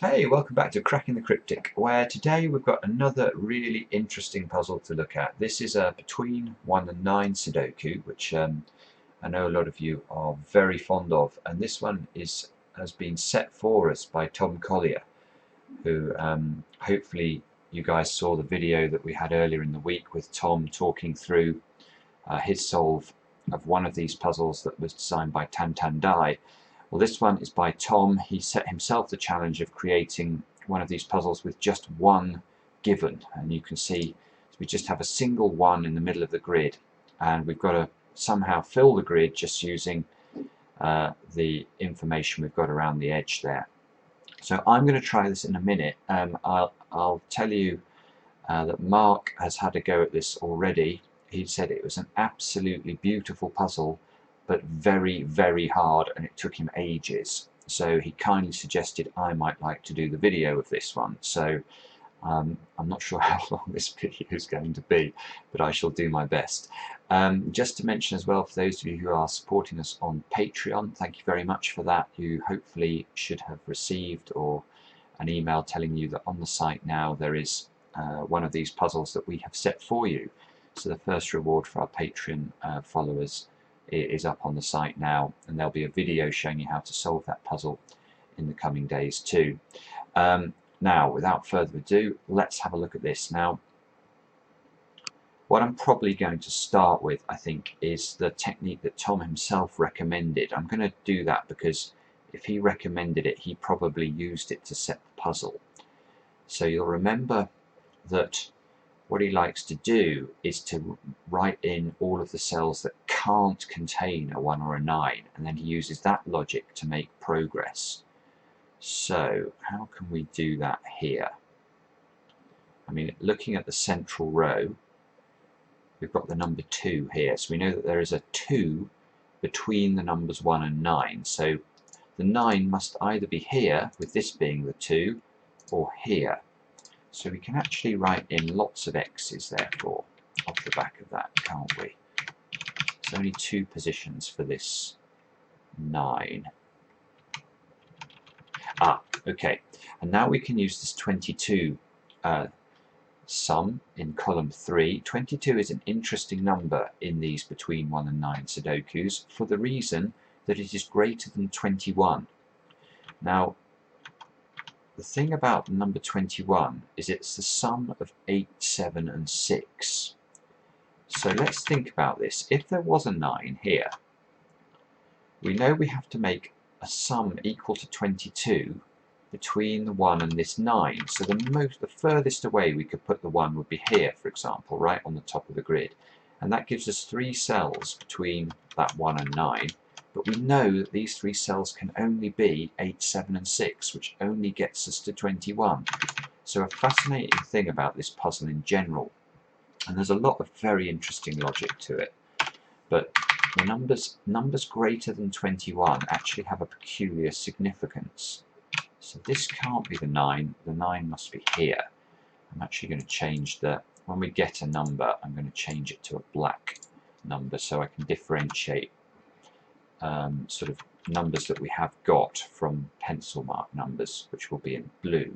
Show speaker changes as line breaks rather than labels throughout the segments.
Hey, welcome back to Cracking the Cryptic, where today we've got another really interesting puzzle to look at. This is a between 1 and 9 Sudoku, which I know a lot of you are very fond of, and this one has been set for us by Tom Collyer, who hopefully you guys saw the video that we had earlier in the week with Tom talking through his solve of one of these puzzles that was designed by Tan Tan Dai. Well, this one is by Tom. He set himself the challenge of creating one of these puzzles with just one given, and you can see we just have a single one in the middle of the grid, and we've got to somehow fill the grid just using the information we've got around the edge there. So I'm going to try this in a minute. I'll tell you that Mark has had a go at this already. He said it was an absolutely beautiful puzzle, but very, very hard, and it took him ages. So he kindly suggested I might like to do the video of this one. So I'm not sure how long this video is going to be, but I shall do my best. Just to mention as well, for those of you who are supporting us on Patreon, thank you very much for that. You hopefully should have received an email telling you that on the site now there is one of these puzzles that we have set for you. So the first reward for our Patreon followers is up on the site now, and there'll be a video showing you how to solve that puzzle in the coming days too. Now, without further ado, let's have a look at this. Now, what I'm probably going to start with, I think, is the technique that Tom himself recommended. I'm going to do that because if he recommended it, he probably used it to set the puzzle. So you'll remember that what he likes to do is to write in all of the cells that can't contain a 1 or a 9, and then he uses that logic to make progress. So how can we do that here? I mean, looking at the central row, we've got the number 2 here, so we know that there is a 2 between the numbers 1 and 9, so the 9 must either be here, with this being the 2, or here. So we can actually write in lots of x's, therefore, off the back of that, can't we? There's only 2 positions for this 9. Okay. And now we can use this 22 sum in column 3. 22 is an interesting number in these between 1 and 9 Sudokus for the reason that it is greater than 21. Now, the thing about the number 21 is it's the sum of 8, 7 and 6. So let's think about this. If there was a 9 here, we know we have to make a sum equal to 22 between the 1 and this 9. So the furthest away we could put the 1 would be here, for example, right on the top of the grid. And that gives us 3 cells between that 1 and 9. But we know that these 3 cells can only be 8, 7 and 6, which only gets us to 21. So a fascinating thing about this puzzle in general, and there's a lot of very interesting logic to it, but the numbers greater than 21 actually have a peculiar significance. So this can't be the 9 must be here. I'm actually going to change when we get a number, I'm going to change it to a black number so I can differentiate sort of numbers that we have got from pencil mark numbers, which will be in blue.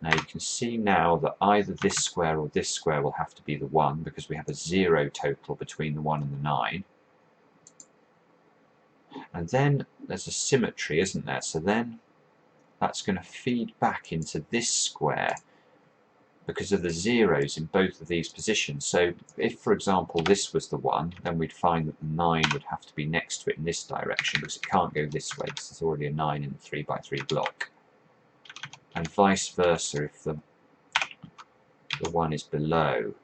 Now you can see now that either this square or this square will have to be the 1 because we have a 0 total between the 1 and the 9. And then there's a symmetry, isn't there? So then that's going to feed back into this square because of the zeros in both of these positions. So if, for example, this was the 1, then we'd find that the 9 would have to be next to it in this direction because it can't go this way because there's already a 9 in the 3 by 3 block. And vice versa if the 1 is below.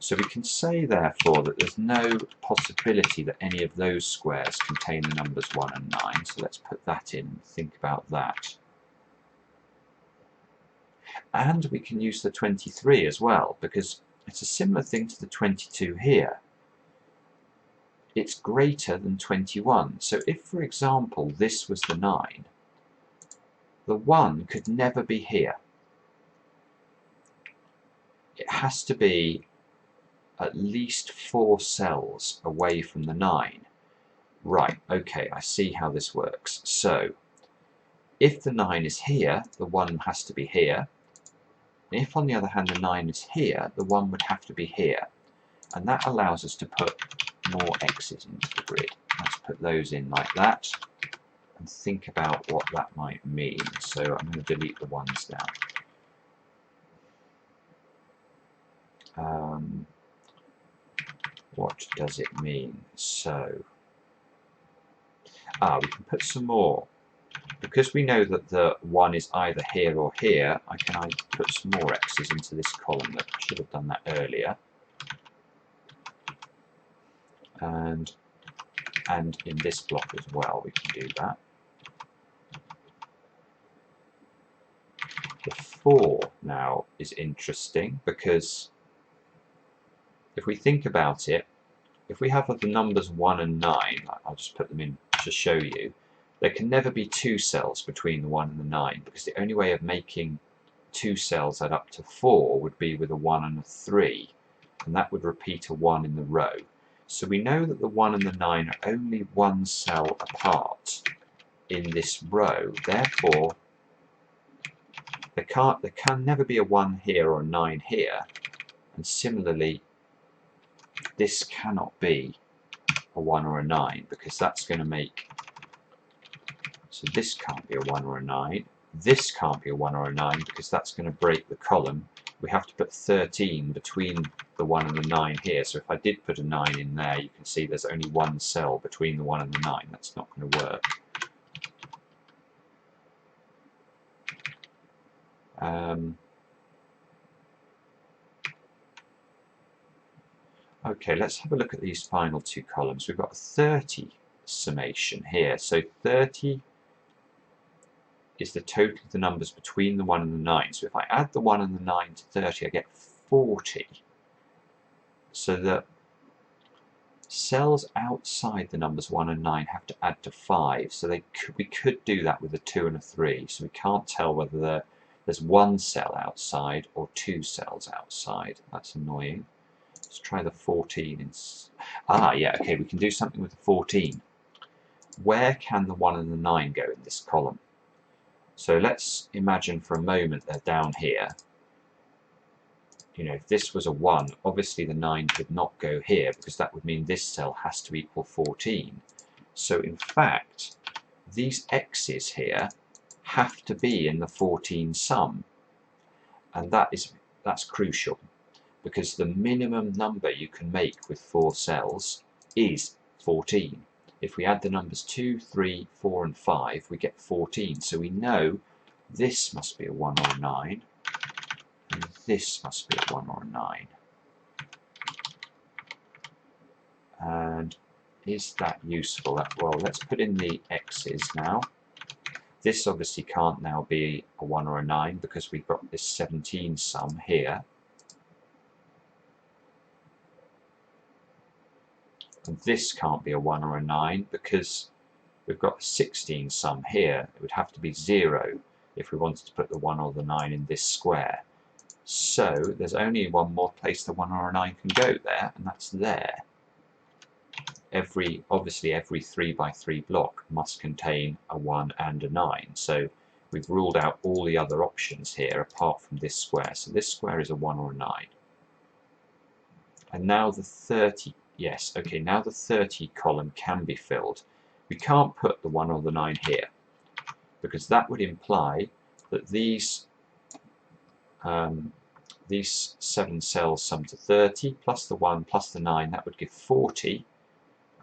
So we can say, therefore, that there's no possibility that any of those squares contain the numbers 1 and 9. So let's put that in and think about that. And we can use the 23 as well, because it's a similar thing to the 22 here. It's greater than 21. So if, for example, this was the 9, the 1 could never be here. It has to be at least 4 cells away from the 9. Right, okay, I see how this works. So if the 9 is here, the 1 has to be here. And if, on the other hand, the 9 is here, the 1 would have to be here. And that allows us to put more X's into the grid. Let's put those in like that and think about what that might mean. So I'm going to delete the 1s now. What does it mean? So, we can put some more. Because we know that the 1 is either here or here, I can put some more X's into this column. That I should have done that earlier. And in this block as well, we can do that. The 4 now is interesting because if we think about it, if we have the numbers 1 and 9, I'll just put them in to show you, there can never be 2 cells between the 1 and the 9, because the only way of making 2 cells add up to 4 would be with a 1 and a 3, and that would repeat a 1 in the row. So we know that the 1 and the 9 are only 1 cell apart in this row. Therefore, there can never be a 1 here or a 9 here. And similarly, this cannot be a 1 or a 9, because that's going to make... So this can't be a 1 or a 9. This can't be a 1 or a 9, because that's going to break the column. We have to put 13 between the 1 and the 9 here. So if I did put a 9 in there, you can see there's only 1 cell between the 1 and the 9. That's not going to work. Okay, let's have a look at these final 2 columns. We've got a 30 summation here. So 30 is the total of the numbers between the 1 and the 9. So if I add the 1 and the 9 to 30, I get 40. So the cells outside the numbers 1 and 9 have to add to 5. So we could do that with a 2 and a 3. So we can't tell whether there's 1 cell outside or 2 cells outside. That's annoying. Let's try the 14. Yeah, okay, we can do something with the 14. Where can the 1 and the 9 go in this column? So let's imagine for a moment they're down here. You know, if this was a 1, obviously the 9 could not go here, because that would mean this cell has to equal 14. So in fact, these X's here have to be in the 14 sum. And that's crucial, because the minimum number you can make with 4 cells is 14. If we add the numbers 2, 3, 4 and 5, we get 14. So we know this must be a 1 or a 9, and this must be a 1 or a 9. And is that useful? Well, let's put in the X's now. This obviously can't now be a 1 or a 9, because we've got this 17 sum here. And this can't be a 1 or a 9, because we've got a 16 sum here. It would have to be 0 if we wanted to put the 1 or the 9 in this square. So there's only one more place the 1 or a 9 can go there, and that's there. Obviously every 3 by 3 block must contain a 1 and a 9. So we've ruled out all the other options here apart from this square. So this square is a 1 or a 9. And now the 30, yes, okay, now the 30 column can be filled. We can't put the 1 or the 9 here, because that would imply that these 7 cells sum to 30, plus the 1 plus the 9, that would give 40.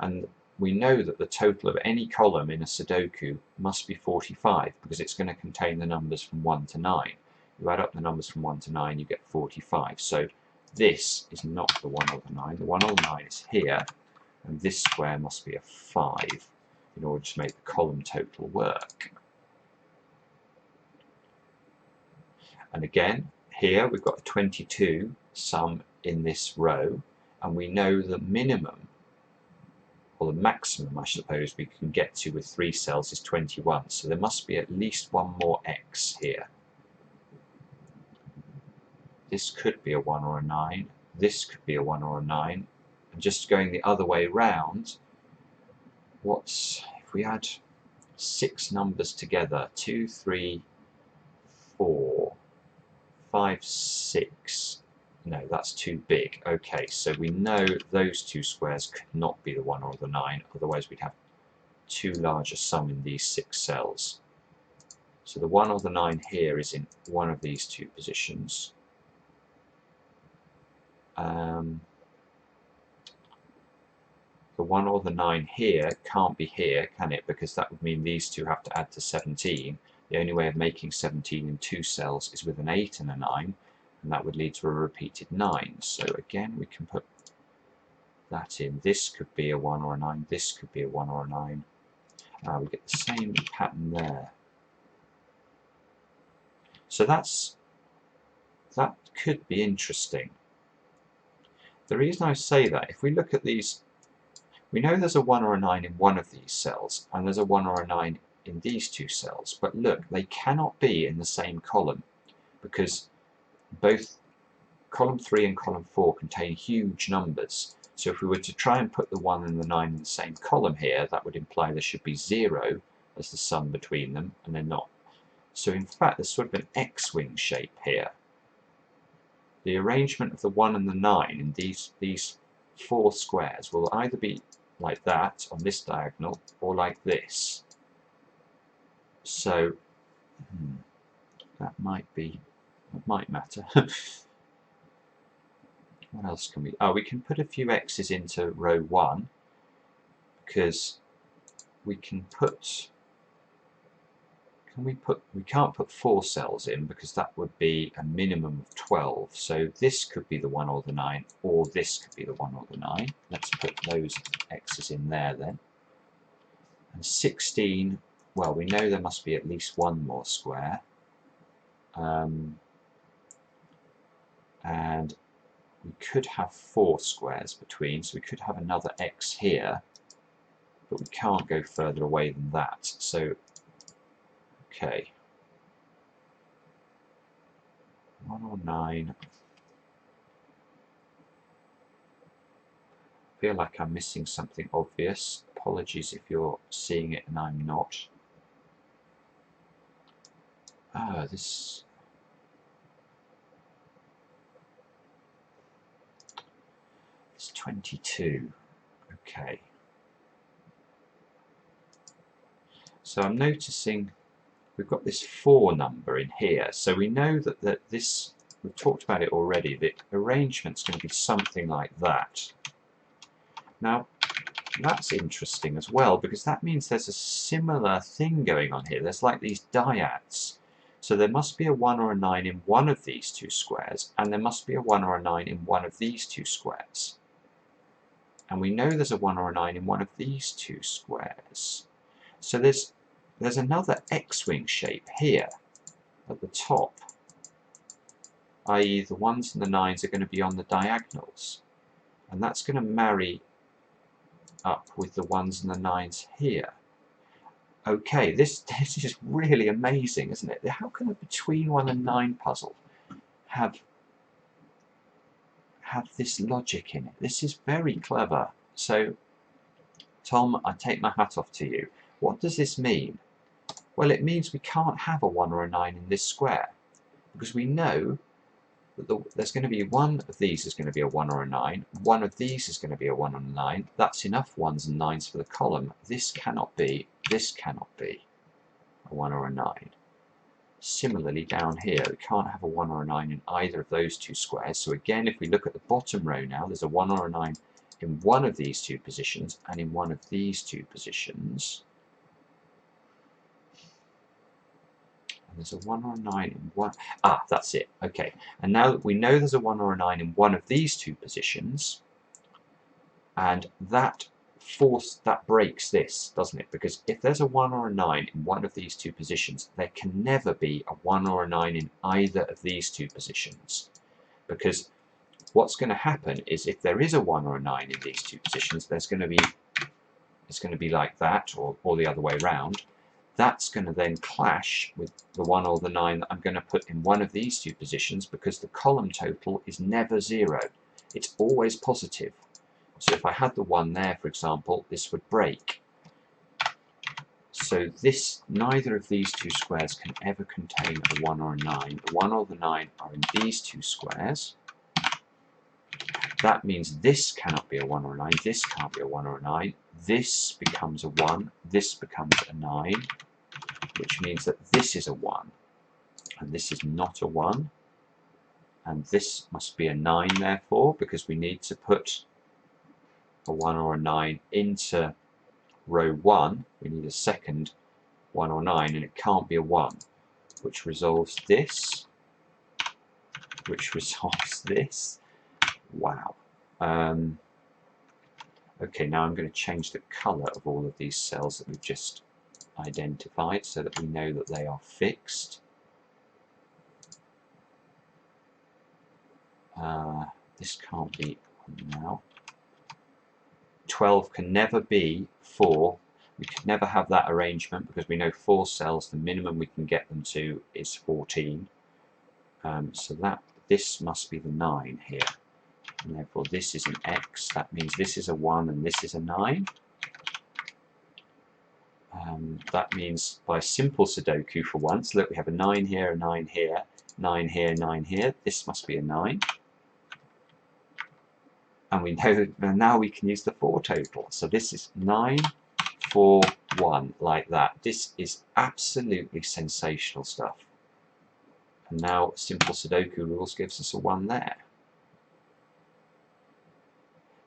And we know that the total of any column in a Sudoku must be 45, because it's going to contain the numbers from 1 to 9. You add up the numbers from 1 to 9, you get 45. So this is not the 1 or the 9. The 1 or the 9 is here, and this square must be a 5 in order to make the column total work. And again, here we've got a 22 sum in this row, and we know the minimum, or the maximum I suppose, we can get to with 3 cells is 21. So there must be at least one more X here. This could be a 1 or a 9. This could be a 1 or a 9. And just going the other way round, if we add 6 numbers together, 2, 3, 4, 5, 6. No, that's too big. Okay, so we know those two squares could not be the 1 or the 9, otherwise we'd have too large a sum in these 6 cells. So the 1 or the 9 here is in one of these two positions. The 1 or the 9 here can't be here, can it? Because that would mean these two have to add to 17. The only way of making 17 in 2 cells is with an 8 and a 9, and that would lead to a repeated 9. So again, we can put that in. This could be a 1 or a 9, this could be a 1 or a 9. We get the same pattern there. So that could be interesting. The reason I say that, if we look at these, we know there's a 1 or a 9 in one of these cells, and there's a 1 or a 9 in these two cells. But look, they cannot be in the same column, because both column 3 and column 4 contain huge numbers. So if we were to try and put the 1 and the 9 in the same column here, that would imply there should be 0 as the sum between them, and they're not. So in fact, there's sort of an X-wing shape here. The arrangement of the 1 and the 9 in these 4 squares will either be like that on this diagonal, or like this. So that might matter. What else can we? Oh, we can put a few X's into row 1, because we can put. We can't put 4 cells in, because that would be a minimum of 12. So this could be the 1 or the 9, or this could be the 1 or the 9. Let's put those X's in there then. And 16, well, we know there must be at least one more square. And we could have 4 squares between, so we could have another X here, but we can't go further away than that. So okay, 1 or 9. I feel like I'm missing something obvious. Apologies if you're seeing it and I'm not. This. It's 22. Okay. So I'm noticing we've got this 4 number in here, so we know that this, we've talked about it already, the arrangement's going to be something like that. Now, that's interesting as well, because that means there's a similar thing going on here. There's like these dyads. So there must be a 1 or a 9 in one of these 2 squares, and there must be a 1 or a 9 in one of these 2 squares. And we know there's a 1 or a 9 in one of these 2 squares. So there's another X-wing shape here at the top, i.e. the 1s and the 9s are going to be on the diagonals, and that's going to marry up with the 1s and the 9s here. Okay, this is really amazing, isn't it? How can a between 1 and 9 puzzle have this logic in it? This is very clever. So, Tom, I take my hat off to you. What does this mean? Well, it means we can't have a 1 or a 9 in this square, because we know that there's going to be one of these is going to be a 1 or a 9, one of these is going to be a 1 and a 9. That's enough 1s and 9s for the column. This cannot be a 1 or a 9. Similarly, down here, we can't have a 1 or a 9 in either of those 2 squares. So again, if we look at the bottom row now, there's a 1 or a 9 in one of these 2 positions and in one of these 2 positions. And there's a 1 or a 9 in one. Ah, that's it. Okay. And now that we know there's a 1 or a 9 in one of these 2 positions, and that breaks this, doesn't it? Because if there's a 1 or a 9 in one of these 2 positions, there can never be a 1 or a 9 in either of these 2 positions. Because what's going to happen is, if there is a 1 or a 9 in these 2 positions, it's going to be like that, or the other way around. That's going to then clash with the 1 or the 9 that I'm going to put in one of these 2 positions, because the column total is never 0. It's always positive. So if I had the 1 there, for example, this would break. So this, neither of these two squares can ever contain a 1 or a 9. The 1 or the 9 are in these two squares. That means this cannot be a 1 or a 9, this can't be a 1 or a 9, this becomes a 1, this becomes a 9, which means that this is a 1, and this is not a 1, and this must be a 9 therefore, because we need to put a 1 or a 9 into row 1, we need a second 1 or 9, and it can't be a 1, which resolves this, which resolves this. Wow. Okay, now I'm going to change the colour of all of these cells that we've just identified so that we know that they are fixed. This can't be now. 12 can never be 4. We could never have that arrangement because we know 4 cells, the minimum we can get them to is 14. So this must be the 9 here. And therefore this is an X, that means this is a 1 and this is a 9. That means by simple Sudoku for once, look, we have a 9 here, a 9 here, 9 here, 9 here, this must be a 9. And we know that now we can use the 4 total. So this is 9, 4, 1, like that. This is absolutely sensational stuff. And now simple Sudoku rules gives us a 1 there.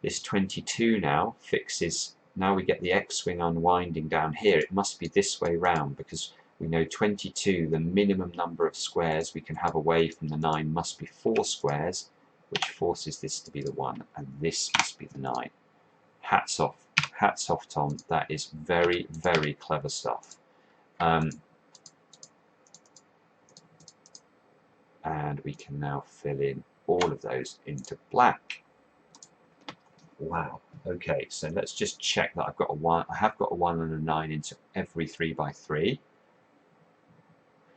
This 22 now fixes, now we get the X-wing unwinding down here. It must be this way round because we know 22, the minimum number of squares we can have away from the 9 must be 4 squares, which forces this to be the 1, and this must be the 9. Hats off, Tom. That is very, very clever stuff. And we can now fill in all of those into black. Wow. Okay, so let's just check that I've got a 1. I have got a 1 and a 9 into every 3x3.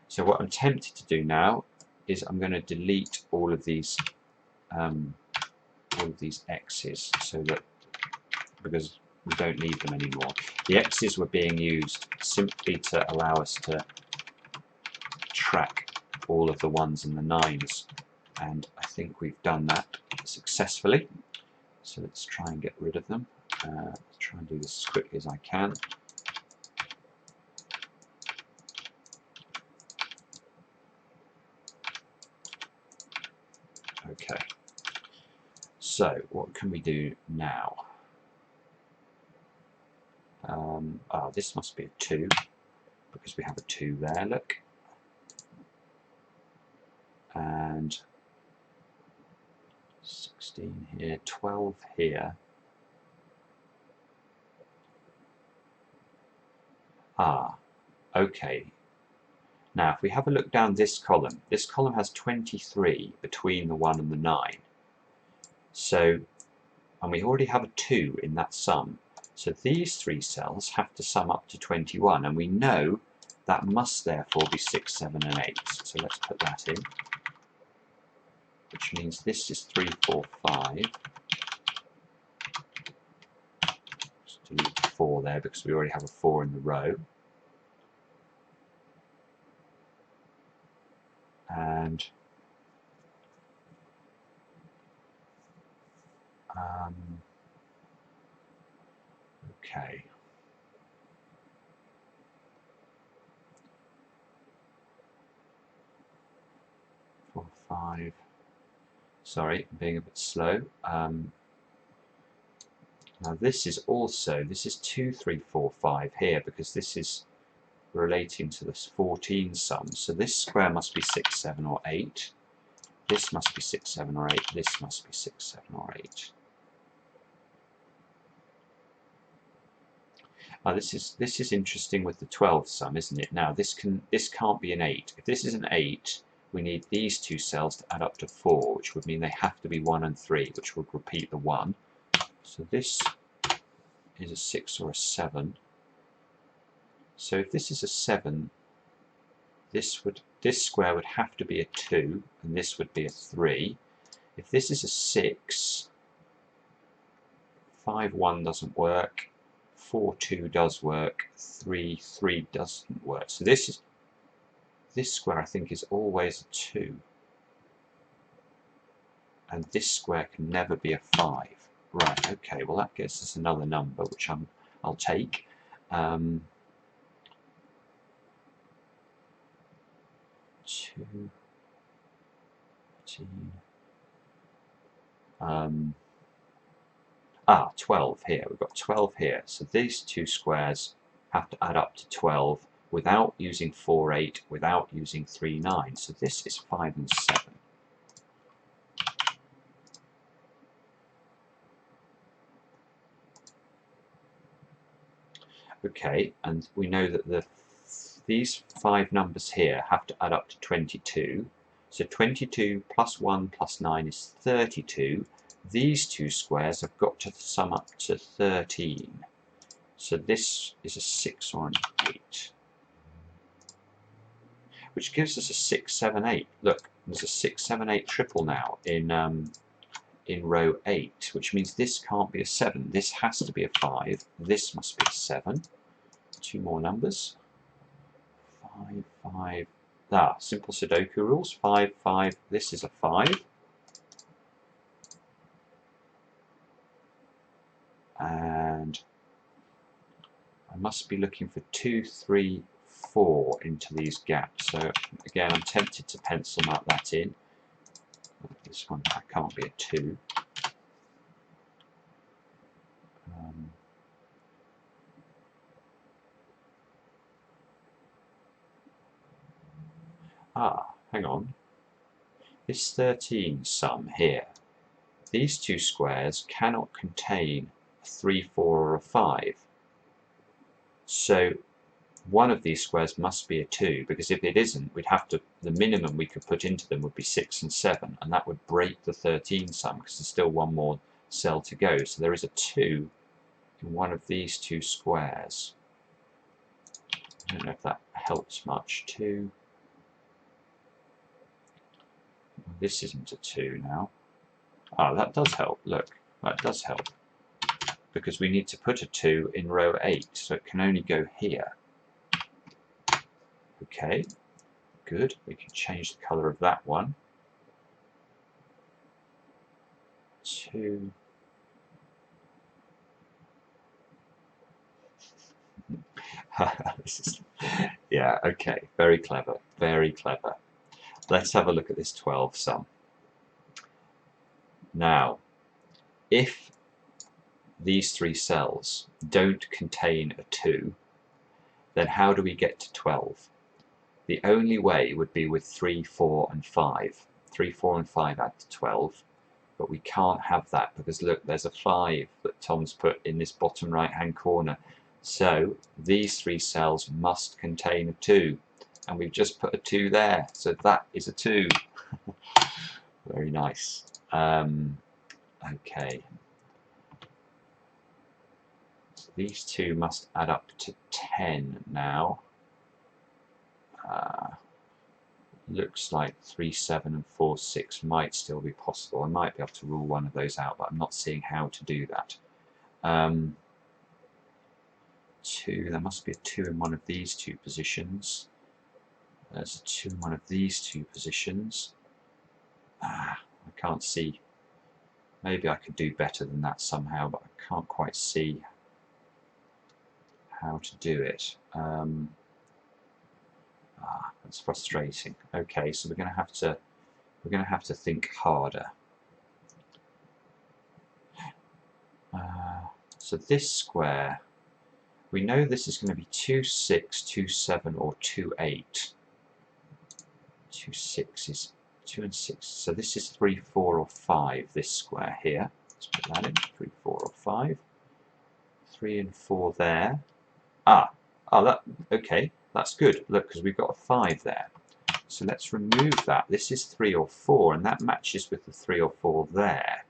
So what I'm tempted to do now is I'm going to delete all of these X's, so that because we don't need them anymore. The X's were being used simply to allow us to track all of the 1s and the 9s, and I think we've done that successfully. So let's try and get rid of them. Let's try and do this as quickly as I can. Okay. So what can we do now? This must be a 2 because we have a 2 there. Look. And 16 here, 12 here. Okay. Now if we have a look down this column has 23 between the 1 and the 9. So, and we already have a 2 in that sum. So these 3 cells have to sum up to 21, and we know that must therefore be 6, 7 and 8. So let's put that in, which means this is 3, 4, 5. Just delete 4 there because we already have a 4 in the row. And okay. Four, 5. Sorry, I'm being a bit slow. Now this is 2, 3, 4, 5 here because this is relating to this 14 sum. So this square must be 6, 7 or 8. This must be 6, 7 or 8. This must be 6, 7 or 8. This is interesting with the 12 sum, isn't it? Now this can't be an 8. If this is an 8, we need these 2 cells to add up to 4, which would mean they have to be 1 and 3, which would repeat the 1. So this is a 6 or a 7. So if this is a 7, this square would have to be a 2, and this would be a 3. If this is a 6, 5, 1 doesn't work. 4, 2 does work, 3, 3 doesn't work. So this square I think is always a 2. And this square can never be a 5. Right, okay, well that gives us another number which I'll take. 2, 15, 12 here. We've got 12 here. So these two squares have to add up to 12 without using 4, 8, without using 3, 9. So this is 5 and 7. Okay, and we know that these 5 numbers here have to add up to 22. So 22 plus 1 plus 9 is 32. These two squares have got to sum up to 13. So this is a 6 or an 8. Which gives us a 6, 7, 8. Look, there's a 6, 7, 8 triple now in row 8, which means this can't be a 7. This has to be a 5. This must be a 7. 2 more numbers. 5, 5. Simple Sudoku rules. 5, 5. This is a 5. And I must be looking for 2, 3, 4 into these gaps. So again, I'm tempted to pencil mark that in. This one, that can't be a 2. Hang on. This 13 sum here, these two squares cannot contain a 3, 4 or a 5. So one of these squares must be a 2, because if it isn't, we'd have to, the minimum we could put into them would be 6 and 7, and that would break the 13 sum, because there's still one more cell to go. So there is a 2 in one of these two squares. I don't know if that helps much. 2. This isn't a 2 now. That does help. Look, that does help. Because we need to put a 2 in row 8, so it can only go here. Okay, good. We can change the colour of that one. 2. Yeah, okay. Very clever. Very clever. Let's have a look at this 12 sum. Now, if these 3 cells don't contain a 2, then how do we get to 12? The only way would be with 3, 4 and 5. 3, 4 and 5 add to 12, but we can't have that because look, there's a 5 that Tom's put in this bottom right hand corner. So these 3 cells must contain a 2, and we've just put a 2 there, so that is a 2. Very nice. Okay. So these 2 must add up to 10 now. Looks like 3, 7 and 4, 6 might still be possible. I might be able to rule one of those out, but I'm not seeing how to do that. 2, there must be a 2 in one of these 2 positions. There's a 2 in one of these 2 positions. I can't see. Maybe I could do better than that somehow, but I can't quite see how to do it. That's frustrating. Okay, so we're going to have to think harder. So this square, we know this is going to be 2, 6, 2, 7, or 2, 8. 2, 6 is 2 and 6. So this is 3, 4, or 5. This square here. Let's put that in. 3, 4, or 5. 3 and 4 there. Okay, that's good. Look, because we've got a 5 there. So let's remove that. This is 3 or 4, and that matches with the 3 or 4 there.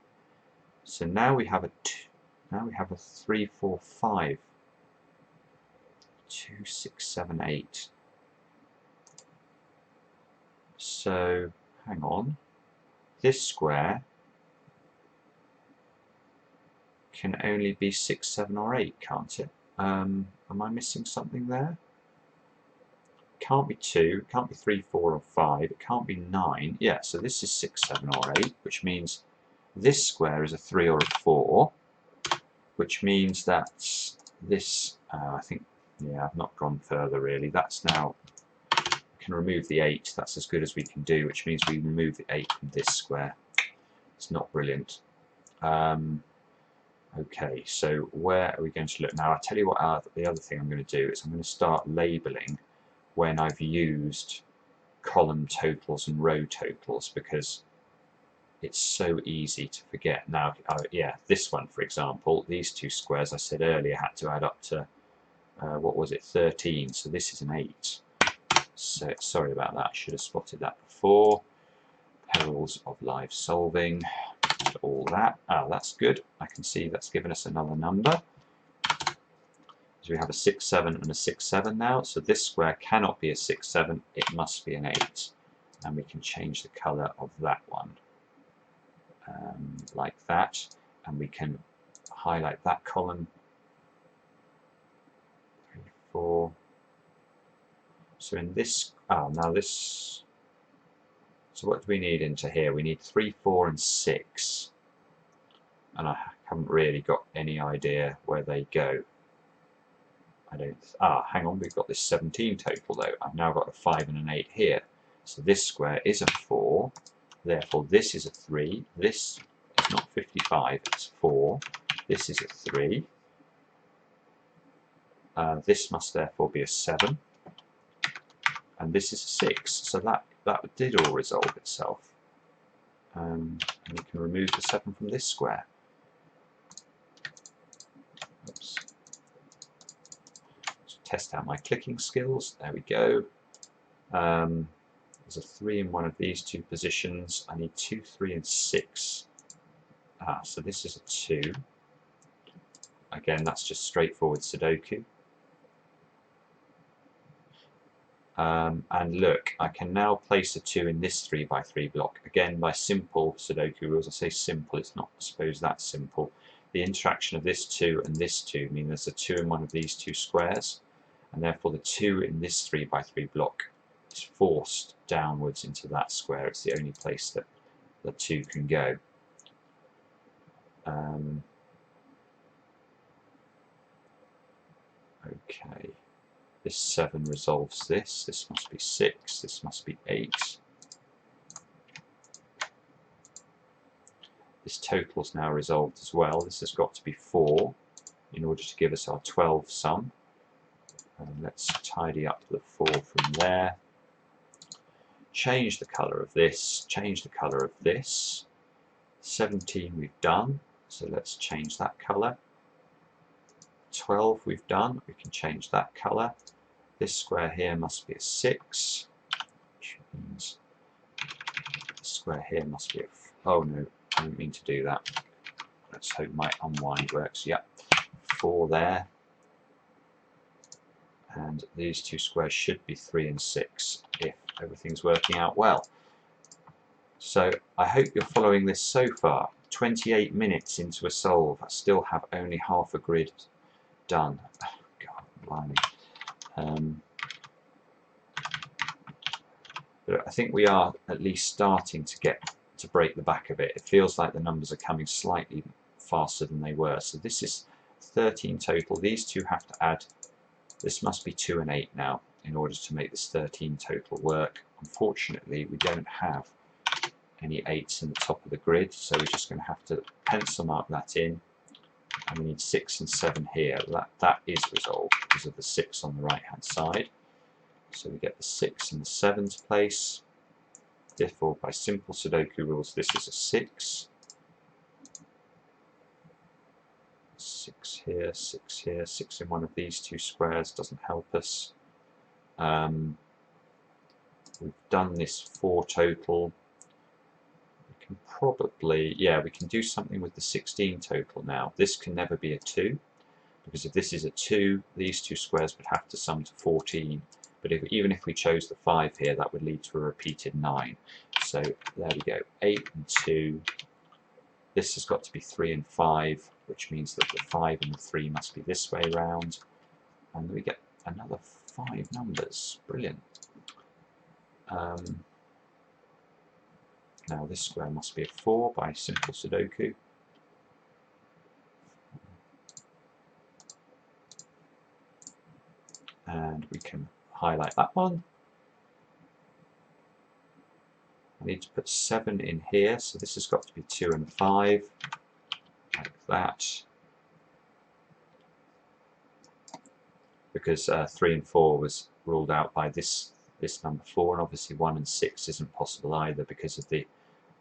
So now we have a 3, 4, 5. 2, 6, 7, 8. So hang on. This square can only be 6, 7, or 8, can't it? Am I missing something there? Can't be 2, can't be 3, 4 or 5, it can't be 9. Yeah, so this is 6, 7 or 8, which means this square is a 3 or a 4, which means that this, I think, yeah, I've not gone further really. That's now, we can remove the 8, that's as good as we can do, which means we remove the 8 from this square. It's not brilliant. Okay, so where are we going to look now? I'll tell you what the other thing I'm going to do is I'm going to start labelling when I've used column totals and row totals, because it's so easy to forget. Now, yeah, this one, for example, these two squares I said earlier had to add up to, what was it, 13, so this is an 8. So, sorry about that, I should have spotted that before. Perils of live solving, and all that. Oh, that's good. I can see that's given us another number. So we have a 6, 7 and a 6, 7 now. So this square cannot be a 6, 7, it must be an 8. And we can change the colour of that one. Like that. And we can highlight that column. 3, 4. So in this, oh, now this, so what do we need into here? We need 3, 4 and 6. And I haven't really got any idea where they go. I don't, hang on, we've got this 17 total though. I've now got a 5 and an 8 here. So this square is a 4, therefore this is a 3, this is not 55, it's 4, this is a 3, this must therefore be a 7, and this is a 6, so that did all resolve itself. And we can remove the 7 from this square. Oops. Test out my clicking skills. There we go. There's a 3 in one of these two positions. I need 2, 3 and 6. So this is a 2. Again, that's just straightforward Sudoku. And look, I can now place a 2 in this 3 by 3 block. Again, by simple Sudoku rules. I say simple, it's not, I suppose, that simple. The interaction of this 2 and this 2 mean there's a 2 in one of these two squares, and therefore the 2 in this 3 by 3 block is forced downwards into that square. It's the only place that the 2 can go. Okay, this 7 resolves this. This must be 6, this must be 8. This total's now resolved as well. This has got to be 4 in order to give us our 12 sum. Let's tidy up the 4 from there. Change the colour of this, change the colour of this. 17 we've done, so let's change that colour. 12 we've done, we can change that colour. This square here must be a 6, which means this square here must be a, oh no, I didn't mean to do that. Let's hope my unwind works. Yep, 4 there. And these two squares should be 3 and 6 if everything's working out well. So I hope you're following this so far. 28 minutes into a solve, I still have only half a grid done. Oh, God, blimey. But I think we are at least starting to get to break the back of it. It feels like the numbers are coming slightly faster than they were. So this is 13 total. These two have to add, this must be 2 and 8 now in order to make this 13 total work. Unfortunately, we don't have any 8s in the top of the grid, so we're just going to have to pencil mark that in. And we need 6 and 7 here. That is resolved because of the 6 on the right hand side. So we get the 6 and the 7's place. Therefore, by simple Sudoku rules, this is a 6. 6 here, 6 here, 6 in one of these two squares doesn't help us. We've done this 4 total. We can probably, yeah, we can do something with the 16 total now. This can never be a 2, because if this is a 2, these two squares would have to sum to 14. But even if we chose the 5 here, that would lead to a repeated 9. So there we go, 8 and 2. this has got to be 3 and 5, which means that the 5 and the 3 must be this way round, and we get another 5 numbers. Brilliant. Now this square must be a 4 by simple Sudoku. And we can highlight that one. I need to put 7 in here, so this has got to be 2 and 5, like that. Because 3 and 4 was ruled out by this number 4, and obviously 1 and 6 isn't possible either because of the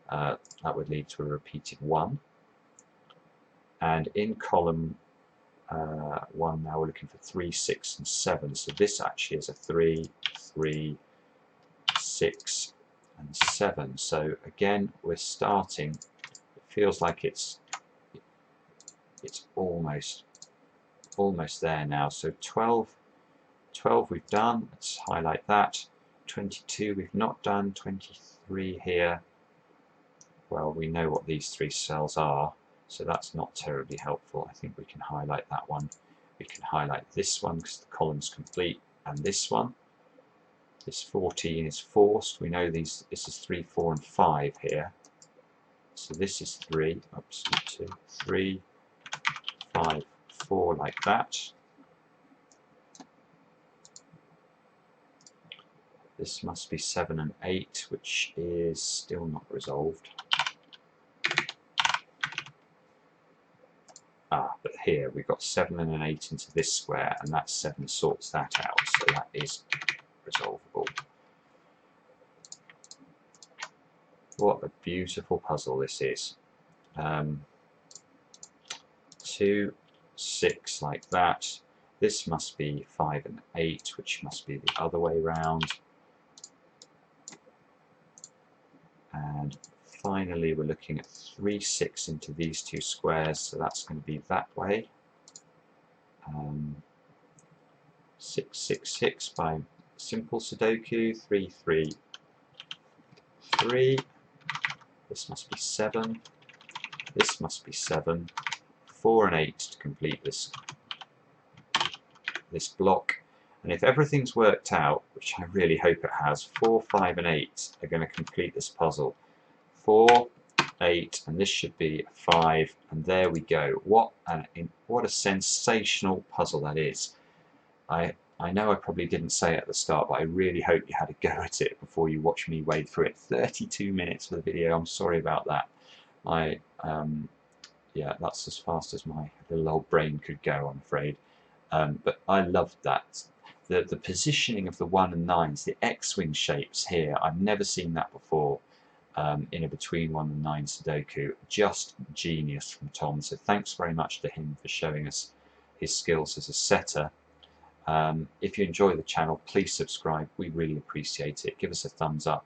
that would lead to a repeated 1. And in column 1 now we're looking for 3, 6 and 7, so this actually is a 3, 3, 6 and 7. So again we're starting, it feels like it's almost there now. So 12 we've done, let's highlight that. 22 we've not done, 23 here. Well, we know what these 3 cells are, so that's not terribly helpful. I think we can highlight that one. We can highlight this one because the column's complete, and this one. This 14 is forced. We know this is 3, 4 and 5 here. So this is 3, oops, 2, 3, 5, 4 like that. This must be 7 and 8, which is still not resolved. But here we've got 7 and an 8 into this square, and that 7 sorts that out, so that is resolvable. What a beautiful puzzle this is. 2, 6 like that. This must be 5 and 8, which must be the other way round. And finally we're looking at 3, 6 into these 2 squares, so that's going to be that way. 6, 6, 6 by simple Sudoku, 3, 3, 3. This must be 7. This must be 7. 4 and 8 to complete this block. And if everything's worked out, which I really hope it has, 4, 5 and 8 are going to complete this puzzle. 4, 8, and this should be 5, and there we go. What a sensational puzzle that is. I know I probably didn't say it at the start, but I really hope you had a go at it before you watch me wade through it. 32 minutes for the video, I'm sorry about that. Yeah, that's as fast as my little old brain could go, I'm afraid. But I loved that. The positioning of the 1 and 9s, the X-wing shapes here, I've never seen that before in a between 1 and 9 Sudoku. Just genius from Tom, so thanks very much to him for showing us his skills as a setter. If you enjoy the channel, please subscribe, we really appreciate it. Give us a thumbs up.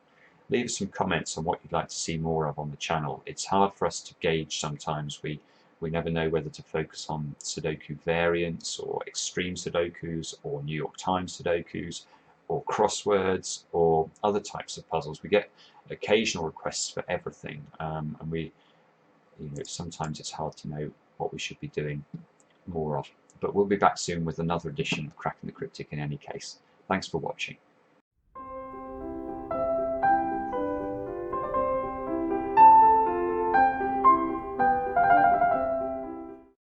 Leave us some comments on what you'd like to see more of on the channel. It's hard for us to gauge sometimes. We never know whether to focus on Sudoku variants or extreme Sudokus or New York Times Sudokus or crosswords or other types of puzzles. We get occasional requests for everything, and sometimes it's hard to know what we should be doing more of. But we'll be back soon with another edition of Cracking the Cryptic in any case. Thanks for watching.